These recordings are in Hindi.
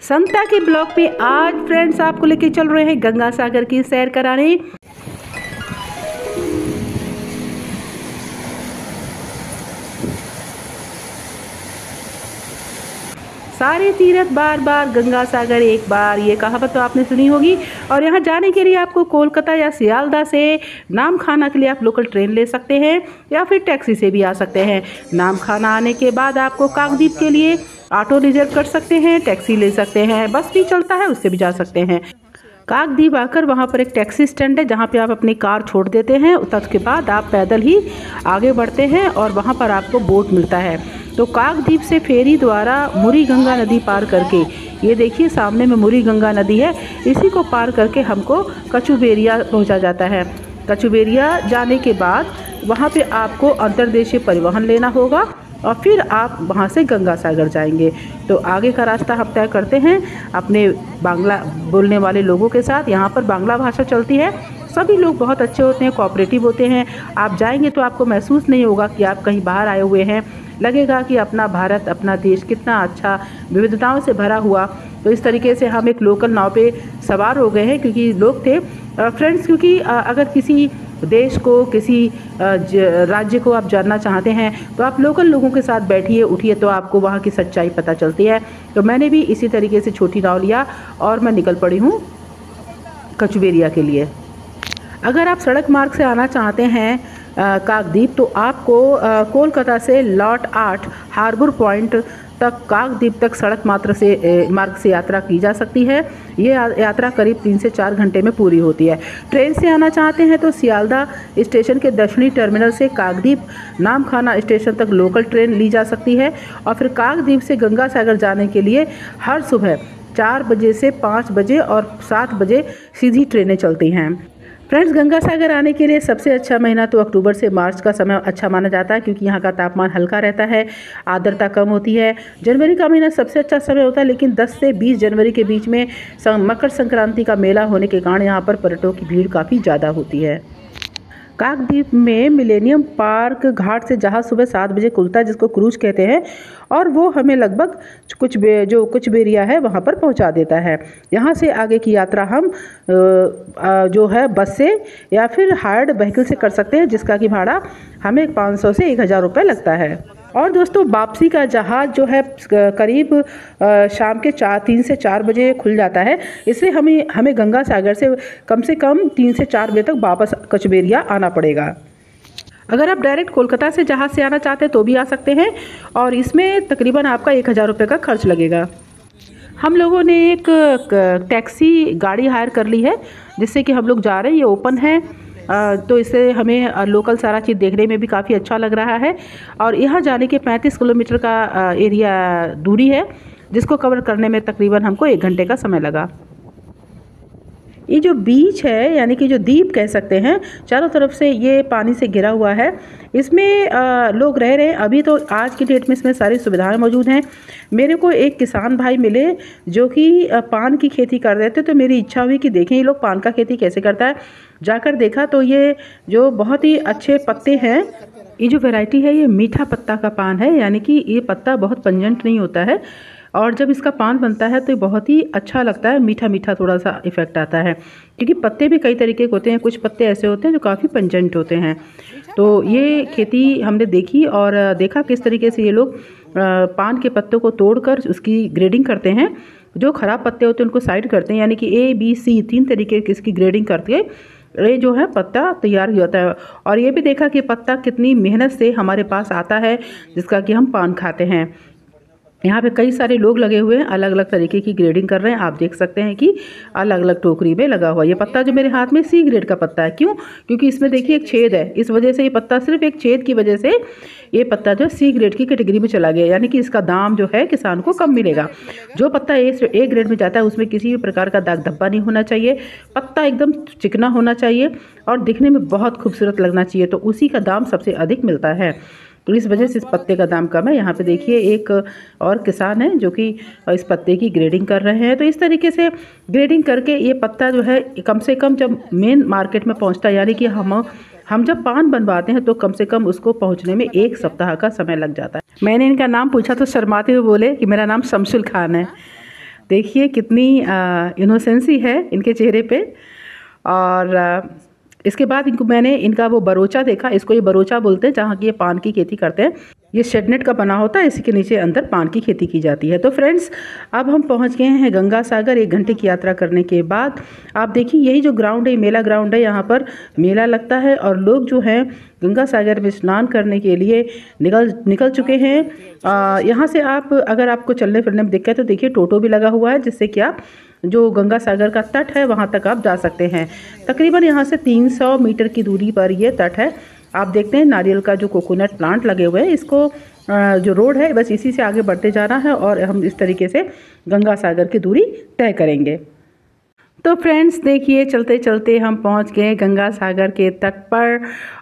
संता के ब्लॉक पे आज फ्रेंड्स आपको लेके चल रहे हैं गंगा सागर की सैर कराने। सारे तीर्थ बार बार गंगा सागर एक बार, ये कहावत तो आपने सुनी होगी। और यहाँ जाने के लिए आपको कोलकाता या सियालदा से नामखाना के लिए आप लोकल ट्रेन ले सकते हैं या फिर टैक्सी से भी आ सकते हैं। नामखाना आने के बाद आपको काकद्वीप के लिए ऑटो रिजर्व कर सकते हैं, टैक्सी ले सकते हैं, बस भी चलता है उससे भी जा सकते हैं। काकद्वीप आकर वहाँ पर एक टैक्सी स्टैंड है जहाँ पे आप अपनी कार छोड़ देते हैं। उसके बाद आप पैदल ही आगे बढ़ते हैं और वहाँ पर आपको बोट मिलता है। तो काकद्वीप से फेरी द्वारा मुरी गंगा नदी पार करके, ये देखिए सामने में मुरी गंगा नदी है, इसी को पार करके हमको कचुबेरिया पहुँचा जाता है। कचुबेरिया जाने के बाद वहाँ पे आपको अंतर्देशीय परिवहन लेना होगा और फिर आप वहाँ से गंगा सागर जाएंगे। तो आगे का रास्ता हम तय करते हैं अपने बांग्ला बोलने वाले लोगों के साथ। यहाँ पर बांग्ला भाषा चलती है, सभी लोग बहुत अच्छे होते हैं, कोऑपरेटिव होते हैं। आप जाएंगे तो आपको महसूस नहीं होगा कि आप कहीं बाहर आए हुए हैं, लगेगा कि अपना भारत, अपना देश कितना अच्छा विविधताओं से भरा हुआ। तो इस तरीके से हम एक लोकल नाव पे सवार हो गए हैं क्योंकि लोग थे फ्रेंड्स, क्योंकि अगर किसी देश को, किसी राज्य को आप जानना चाहते हैं तो आप लोकल लोगों के साथ बैठिए उठिए तो आपको वहाँ की सच्चाई पता चलती है। तो मैंने भी इसी तरीके से छोटी नाव लिया और मैं निकल पड़ी हूँ कचुबेरिया के लिए। अगर आप सड़क मार्ग से आना चाहते हैं काकद्वीप तो आपको कोलकाता से लॉट 8 हार्बर पॉइंट तक काकद्वीप तक सड़क मार्ग से यात्रा की जा सकती है। ये यात्रा करीब 3 से 4 घंटे में पूरी होती है। ट्रेन से आना चाहते हैं तो सियालदा स्टेशन के दक्षिणी टर्मिनल से काकद्वीप नामखाना स्टेशन तक लोकल ट्रेन ली जा सकती है और फिर काकद्वीप से गंगा सागर जाने के लिए हर सुबह 4 बजे से 5 बजे और 7 बजे सीधी ट्रेनें चलती हैं। फ्रेंड्स, गंगा सागर आने के लिए सबसे अच्छा महीना तो अक्टूबर से मार्च का समय अच्छा माना जाता है क्योंकि यहाँ का तापमान हल्का रहता है, आर्द्रता कम होती है। जनवरी का महीना सबसे अच्छा समय होता है, लेकिन 10 से 20 जनवरी के बीच में मकर संक्रांति का मेला होने के कारण यहाँ पर पर्यटकों की भीड़ काफ़ी ज़्यादा होती है। काकद्वीप में मिलेनियम पार्क घाट से जहाज़ सुबह 7 बजे खुलता है जिसको क्रूज कहते हैं और वो हमें लगभग कुचबेरिया है वहाँ पर पहुँचा देता है। यहाँ से आगे की यात्रा हम जो है बस से या फिर हायर्ड व्हीकल से कर सकते हैं जिसका कि भाड़ा हमें 500 से 1000 रुपये लगता है। और दोस्तों, वापसी का जहाज़ जो है करीब शाम के 3 से 4 बजे खुल जाता है। इससे हमें गंगा सागर से कम 3 से 4 बजे तक वापस कचुबेरिया आना पड़ेगा। अगर आप डायरेक्ट कोलकाता से जहाज़ से आना चाहते हैं तो भी आ सकते हैं और इसमें तकरीबन आपका 1000 रुपये का खर्च लगेगा। हम लोगों ने एक टैक्सी गाड़ी हायर कर ली है जिससे कि हम लोग जा रहे हैं। ये ओपन है तो इससे हमें लोकल सारा चीज़ देखने में भी काफ़ी अच्छा लग रहा है। और यहाँ जाने के 35 किलोमीटर का एरिया दूरी है जिसको कवर करने में तकरीबन हमको 1 घंटे का समय लगा। ये जो बीच है यानी कि जो द्वीप कह सकते हैं, चारों तरफ से ये पानी से घिरा हुआ है। इसमें लोग रह रहे हैं। अभी तो आज की डेट में इसमें सारी सुविधाएं मौजूद हैं। मेरे को एक किसान भाई मिले जो कि पान की खेती कर रहे थे, तो मेरी इच्छा हुई कि देखें ये लोग पान का खेती कैसे करता है। जाकर देखा तो ये जो बहुत ही अच्छे पत्ते हैं, ये जो वैरायटी है ये मीठा पत्ता का पान है, यानी कि ये पत्ता बहुत पंजेंट नहीं होता है और जब इसका पान बनता है तो बहुत ही अच्छा लगता है, मीठा मीठा थोड़ा सा इफेक्ट आता है। क्योंकि पत्ते भी कई तरीके के होते हैं, कुछ पत्ते ऐसे होते हैं जो काफ़ी पंजेंट होते हैं। तो ये खेती हमने देखी और देखा किस तरीके से ये लोग पान के पत्तों को तोड़कर उसकी ग्रेडिंग करते हैं। जो ख़राब पत्ते होते हैं उनको साइड करते हैं, यानी कि A, B, C 3 तरीके की इसकी ग्रेडिंग करके ये जो है पत्ता तैयार हो जाता है। और ये भी देखा कि पत्ता कितनी मेहनत से हमारे पास आता है जिसका कि हम पान खाते हैं। यहाँ पे कई सारे लोग लगे हुए हैं, अलग अलग तरीके की ग्रेडिंग कर रहे हैं। आप देख सकते हैं कि अलग अलग टोकरी में लगा हुआ ये पत्ता जो मेरे हाथ में C ग्रेड का पत्ता है। क्यों? क्योंकि इसमें देखिए एक छेद है, इस वजह से ये पत्ता, सिर्फ एक छेद की वजह से ये पत्ता जो C ग्रेड की कैटेगरी में चला गया, यानी कि इसका दाम जो है किसान को कम मिलेगा। जो पत्ता A ग्रेड में जाता है उसमें किसी भी प्रकार का दाग धब्बा नहीं होना चाहिए, पत्ता एकदम चिकना होना चाहिए और दिखने में बहुत खूबसूरत लगना चाहिए, तो उसी का दाम सबसे अधिक मिलता है। तो इस वजह से इस पत्ते का दाम कम है। यहाँ पे देखिए एक और किसान है जो कि इस पत्ते की ग्रेडिंग कर रहे हैं। तो इस तरीके से ग्रेडिंग करके ये पत्ता जो है कम से कम जब मेन मार्केट में पहुँचता है, यानी कि हम जब पान बनवाते हैं तो कम से कम उसको पहुँचने में 1 सप्ताह का समय लग जाता है। मैंने इनका नाम पूछा तो शर्माते हुए बोले कि मेरा नाम शमसुल खान है। देखिए कितनी इनोसेंसी है इनके चेहरे पे। और इसके बाद इनका वो बरोचा देखा, इसको ये बरोचा बोलते हैं, जहाँ की ये पान की खेती करते हैं। ये शेडनेट का बना होता है, इसी के नीचे अंदर पान की खेती की जाती है। तो फ्रेंड्स, अब हम पहुंच गए हैं गंगा सागर। 1 घंटे की यात्रा करने के बाद आप देखिए यही जो ग्राउंड है, मेला ग्राउंड है, यहाँ पर मेला लगता है और लोग जो हैं गंगा सागर में स्नान करने के लिए निकल चुके हैं। यहाँ से आप अगर आपको चलने फिरने में दिक्कत है तो देखिए टोटो भी लगा हुआ है, जिससे कि आप जो गंगा सागर का तट है वहाँ तक आप जा सकते हैं। तकरीबन यहाँ से 300 मीटर की दूरी पर ये तट है। आप देखते हैं नारियल का जो कोकोनट प्लांट लगे हुए हैं, इसको जो रोड है बस इसी से आगे बढ़ते जाना है और हम इस तरीके से गंगा सागर की दूरी तय करेंगे। तो फ्रेंड्स देखिए चलते चलते हम पहुंच गए गंगा सागर के तट पर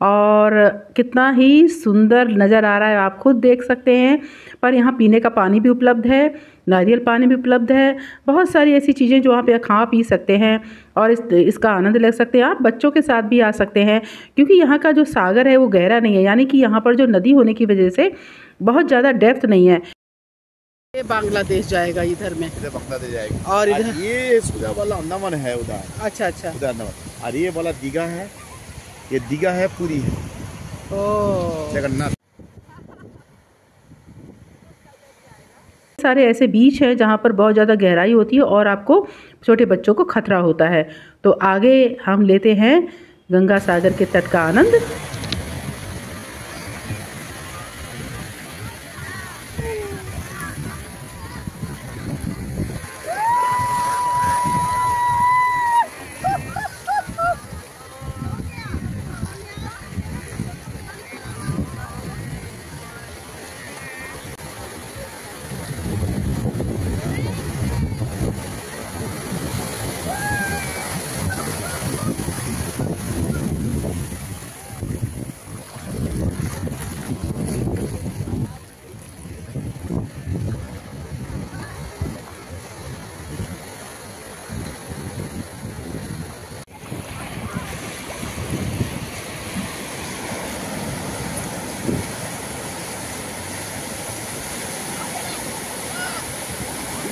और कितना ही सुंदर नज़र आ रहा है, आप खुद देख सकते हैं। पर यहाँ पीने का पानी भी उपलब्ध है, नारियल पानी भी उपलब्ध है, बहुत सारी ऐसी चीज़ें जो वहाँ पे खा पी सकते हैं और इसका आनंद ले सकते हैं। आप बच्चों के साथ भी आ सकते हैं, क्योंकि यहाँ का जो सागर है वो गहरा नहीं है, यानी कि यहाँ पर जो नदी होने की वजह से बहुत ज़्यादा डेप्थ नहीं है। ये बांग्लादेश जाएगा इधर में, इधर बांग्लादेश जाएगा और इधर ये सुधा वाला अंडमान है उधर। अच्छा अच्छा, उधर अंडमान। और ये वाला दीघा है, ये दीघा है, पूरी है, जगन्नाथ। सारे ऐसे बीच हैं जहाँ पर बहुत ज़्यादा गहराई होती है और आपको छोटे बच्चों को खतरा होता है। तो आगे हम लेते हैं गंगा सागर के तट का आनंद।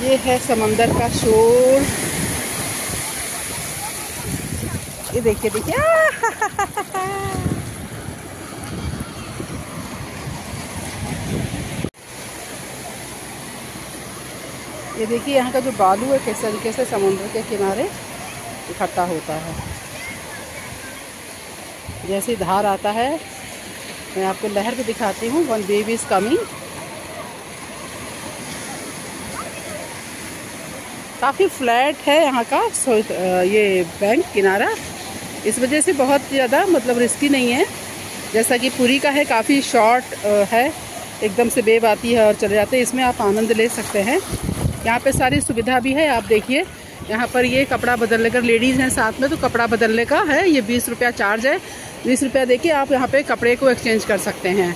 ये है समंदर का शोर, ये देखिए देखिए ये देखिए यहाँ का जो बालू है किस तरीके से समुद्र के किनारे इकट्ठा होता है। जैसे धार आता है, मैं आपको लहर भी दिखाती हूँ। One wave is coming. काफ़ी फ्लैट है यहाँ का ये बैंक किनारा, इस वजह से बहुत ज़्यादा मतलब रिस्की नहीं है। जैसा कि पुरी का है, काफ़ी शॉर्ट है, एकदम से वेव आती है और चले जाते हैं। इसमें आप आनंद ले सकते हैं। यहाँ पे सारी सुविधा भी है। आप देखिए यहाँ पर ये कपड़ा बदलने का, लेडीज़ हैं साथ में तो कपड़ा बदलने का है, ये 20 रुपया चार्ज है। 20 रुपया देके आप यहाँ पे कपड़े को एक्सचेंज कर सकते हैं।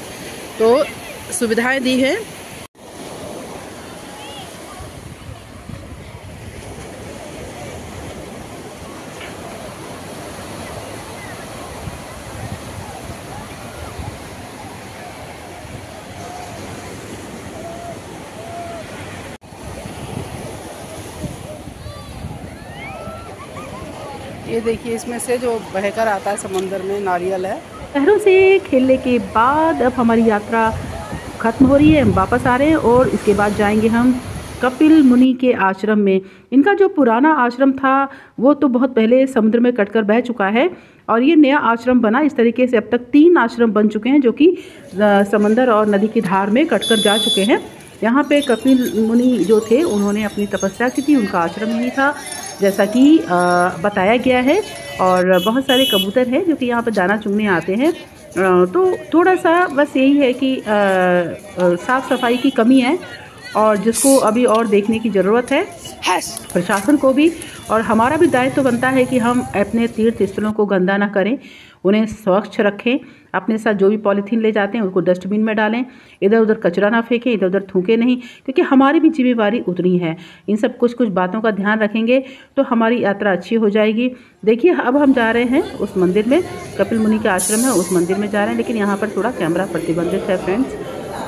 तो सुविधाएं दी हैं। ये देखिए इसमें से जो बहकर आता है समुंदर में नारियल है। शहरों से खेलने के बाद अब हमारी यात्रा ख़त्म हो रही है, हम वापस आ रहे हैं और इसके बाद जाएंगे हम कपिल मुनि के आश्रम में। इनका जो पुराना आश्रम था वो तो बहुत पहले समुद्र में कटकर बह चुका है और ये नया आश्रम बना। इस तरीके से अब तक 3 आश्रम बन चुके हैं जो कि समंदर और नदी की धार में कटकर जा चुके हैं। यहाँ पे कपिल मुनि जो थे उन्होंने अपनी तपस्या की थी, उनका आश्रम यही था जैसा कि बताया गया है। और बहुत सारे कबूतर हैं जो कि यहाँ पर दाना चुगने आते हैं। तो थोड़ा सा बस यही है कि साफ़ सफाई की कमी है और जिसको अभी और देखने की ज़रूरत है प्रशासन को भी। और हमारा भी दायित्व बनता है कि हम अपने तीर्थ स्थलों को गंदा ना करें, उन्हें स्वच्छ रखें। अपने साथ जो भी पॉलीथीन ले जाते हैं उनको डस्टबिन में डालें, इधर उधर कचरा ना फेंकें, इधर उधर थूकें नहीं, क्योंकि हमारी भी जिम्मेवारी उतनी है। इन सब कुछ बातों का ध्यान रखेंगे तो हमारी यात्रा अच्छी हो जाएगी। देखिए अब हम जा रहे हैं उस मंदिर में, कपिल मुनि का आश्रम है, उस मंदिर में जा रहे हैं। लेकिन यहाँ पर थोड़ा कैमरा प्रतिबंधित है फ्रेंड्स,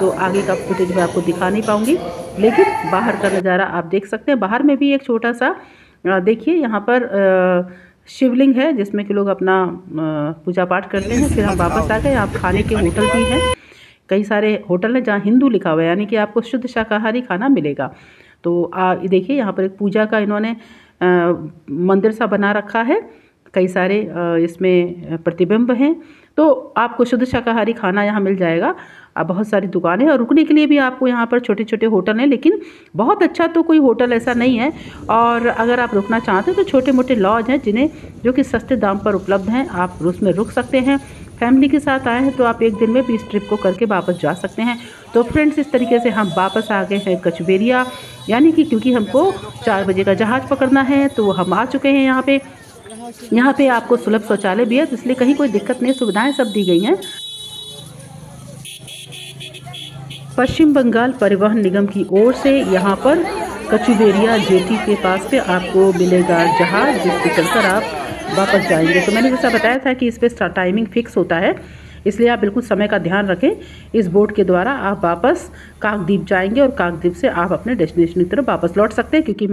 तो आगे का फुटेज मैं आपको दिखा नहीं पाऊँगी। लेकिन बाहर का नज़ारा आप देख सकते हैं। बाहर में भी एक छोटा सा देखिए यहाँ पर शिवलिंग है जिसमें कि लोग अपना पूजा पाठ करते हैं। फिर हम वापस आ गए। आप खाने के होटल भी हैं, कई सारे होटल हैं जहाँ हिंदू लिखा हुआ है, यानी कि आपको शुद्ध शाकाहारी खाना मिलेगा। तो देखिए यहाँ पर एक पूजा का इन्होंने मंदिर सा बना रखा है, कई सारे इसमें प्रतिबिंब हैं। तो आपको शुद्ध शाकाहारी खाना यहाँ मिल जाएगा। बहुत सारी दुकानें और रुकने के लिए भी आपको यहाँ पर छोटे छोटे होटल हैं, लेकिन बहुत अच्छा तो कोई होटल ऐसा नहीं है। और अगर आप रुकना चाहते हैं तो छोटे मोटे लॉज हैं जिन्हें जो कि सस्ते दाम पर उपलब्ध हैं, आप उसमें रुक सकते हैं। फैमिली के साथ आए हैं तो आप एक दिन में भी इस ट्रिप को करके वापस जा सकते हैं। तो फ्रेंड्स, इस तरीके से हम वापस आ गए हैं कचुबेरिया, यानी कि क्योंकि हमको 4 बजे का जहाज़ पकड़ना है तो हम आ चुके हैं यहाँ पे। यहाँ पे आपको सुलभ शौचालय भी है, तो इसलिए कहीं कोई दिक्कत नहीं, सुविधाएं सब दी गई हैं। पश्चिम बंगाल परिवहन निगम की ओर से यहाँ पर कचुबेरिया जेटी के पास पे आपको मिलेगा जहाज़, जिससे चलकर आप वापस जाएंगे। तो मैंने जैसा बताया था कि इस पर टाइमिंग फिक्स होता है, इसलिए आप बिल्कुल समय का ध्यान रखें। इस बोट के द्वारा आप वापस काकद्वीप जाएंगे और काकद्वीप से आप अपने डेस्टिनेशन की तरफ वापस लौट सकते हैं। क्योंकि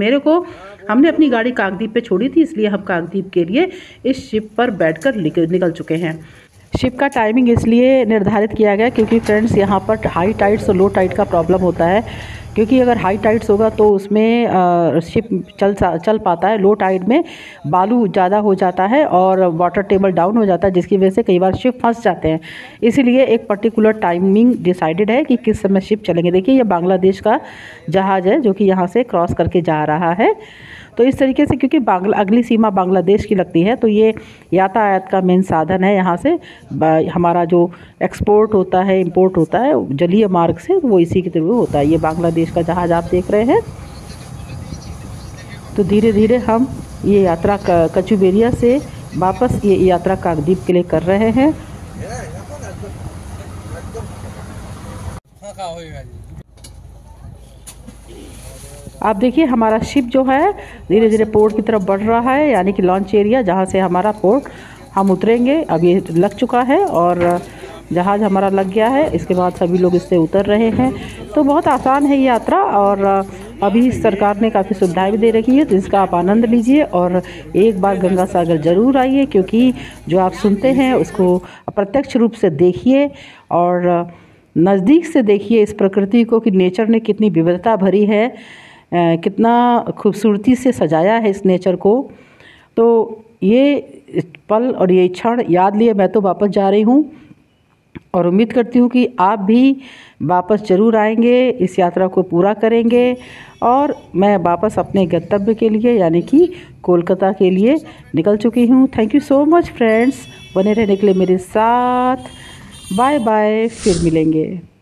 हमने अपनी गाड़ी काकद्वीप पे छोड़ी थी, इसलिए हम काकद्वीप के लिए इस शिप पर बैठकर निकल चुके हैं। शिप का टाइमिंग इसलिए निर्धारित किया गया क्योंकि फ्रेंड्स यहाँ पर हाई टाइड्स और लो टाइड का प्रॉब्लम होता है। क्योंकि अगर हाई टाइड्स होगा तो उसमें शिप चल पाता है, लो टाइड में बालू ज़्यादा हो जाता है और वाटर टेबल डाउन हो जाता है, जिसकी वजह से कई बार शिप फंस जाते हैं। इसीलिए एक पर्टिकुलर टाइमिंग डिसाइडेड है कि किस समय शिप चलेंगे। देखिए ये बांग्लादेश का जहाज़ है जो कि यहाँ से क्रॉस करके जा रहा है। तो इस तरीके से, क्योंकि अगली सीमा बांग्लादेश की लगती है, तो ये यातायात का मेन साधन है। यहाँ से हमारा जो एक्सपोर्ट होता है, इंपोर्ट होता है जलीय मार्ग से, वो इसी के थ्रू होता है। ये बांग्लादेश का जहाज़ आप देख रहे हैं। तो धीरे धीरे हम ये यात्रा कचुबेरिया से वापस ये यात्रा काकद्वीप के लिए कर रहे हैं। आप देखिए हमारा शिप जो है धीरे धीरे पोर्ट की तरफ बढ़ रहा है, यानी कि लॉन्च एरिया जहाँ से हमारा पोर्ट हम उतरेंगे। अब ये लग चुका है और जहाज़ हमारा लग गया है। इसके बाद सभी लोग इससे उतर रहे हैं। तो बहुत आसान है ये यात्रा और अभी सरकार ने काफ़ी सुविधाएं भी दे रखी है, तो इसका आप आनंद लीजिए और एक बार गंगा सागर ज़रूर आइए। क्योंकि जो आप सुनते हैं उसको प्रत्यक्ष रूप से देखिए और नज़दीक से देखिए इस प्रकृति को कि नेचर ने कितनी विविधता भरी है, कितना खूबसूरती से सजाया है इस नेचर को। तो ये पल और ये क्षण याद लिए मैं तो वापस जा रही हूँ और उम्मीद करती हूँ कि आप भी वापस ज़रूर आएंगे, इस यात्रा को पूरा करेंगे और मैं वापस अपने गंतव्य के लिए यानी कि कोलकाता के लिए निकल चुकी हूँ। Thank you so much friends, बने रहने के लिए मेरे साथ। बाय बाय, फिर मिलेंगे।